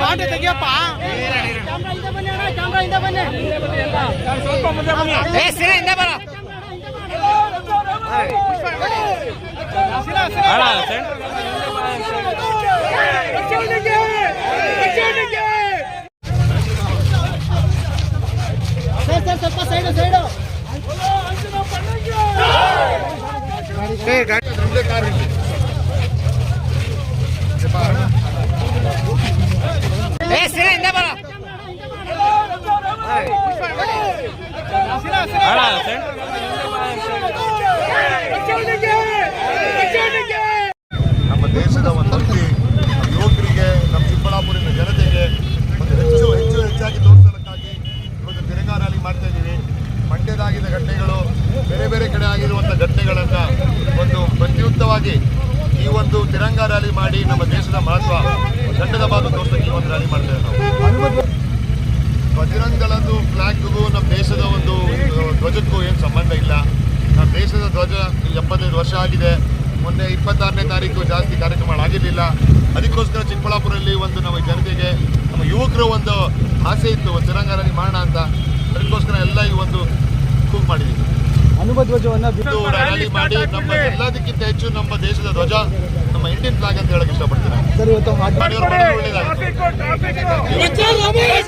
ಮಾಟೆ ತೆಗಿಯಪ್ಪ. ಸ್ವಲ್ಪ ಸೈಡು ನಮ್ಮ ದೇಶದ ಒಂದು ಯುವಕರಿಗೆ, ನಮ್ಮ ಚಿಕ್ಕಬಳ್ಳಾಪುರಿನ ಜನತೆಗೆ ಒಂದು ಹೆಚ್ಚಾಗಿ ತೋರಿಸೋದಕ್ಕಾಗಿ ಇವತ್ತು ತಿರಂಗಾ ರ್ಯಾಲಿ ಮಾಡ್ತಾ ಇದ್ದೀವಿ. ಮಂಡ್ಯದಾಗಿದ್ದ ಘಟನೆಗಳು, ಬೇರೆ ಬೇರೆ ಕಡೆ ಆಗಿರುವಂಥ ಘಟನೆಗಳನ್ನು ಒಂದು ಪ್ರತಿಯುಕ್ತವಾಗಿ ಈ ಒಂದು ತಿರಂಗಾ ರ್ಯಾಲಿ ಮಾಡಿ ನಮ್ಮ ದೇಶದ ಮಹತ್ವ ದಂಡದ ಭಾಗ ತೋರಿಸೋಕೆ ಈ ಒಂದು ರ್ಯಾಲಿ ಮಾಡ್ತೇವೆ ನಾವು. ಬಜರಂಗಲದ್ದು ಫ್ಲಾಗ್ಗೂ ನಮ್ಮ ದೇಶದ ಒಂದು ಧ್ವಜಕ್ಕೂ ಏನು ಸಂಬಂಧ ಇಲ್ಲ. ನಮ್ಮ ದೇಶದ ಧ್ವಜ 75 ವರ್ಷ ಆಗಿದೆ. ಮೊನ್ನೆ 26ನೇ ತಾರೀಕು ಜಾಸ್ತಿ ಕಾರ್ಯಕ್ರಮಗಳಾಗಿರಲಿಲ್ಲ. ಅದಕ್ಕೋಸ್ಕರ ಚಿಕ್ಕಬಳ್ಳಾಪುರಲ್ಲಿ ಒಂದು ನಮ್ಮ ಜನತೆಗೆ, ನಮ್ಮ ಯುವಕರು ಒಂದು ಆಸೆ ಇತ್ತು, ಒಂದು ತಿರಂಗಾ ರ್ಯಾಲಿ ಮಾಡೋಣ ಅಂತ. ಅದಕ್ಕೋಸ್ಕರ ಎಲ್ಲ ಈ ಒಂದು ಕೂಗು ಮಾಡಿದ್ದೀವಿ. ರ್ಯಾಲಿ ಮಾಡಿ ನಮ್ಮ ಎಲ್ಲದಕ್ಕಿಂತ ಹೆಚ್ಚು ನಮ್ಮ ದೇಶದ ಧ್ವಜ, ನಮ್ಮ ಇಂಡಿಯನ್ ಫ್ಲಾಗ್ ಅಂತ ಹೇಳಕ್ ಇಷ್ಟಪಡ್ತೀನಿ.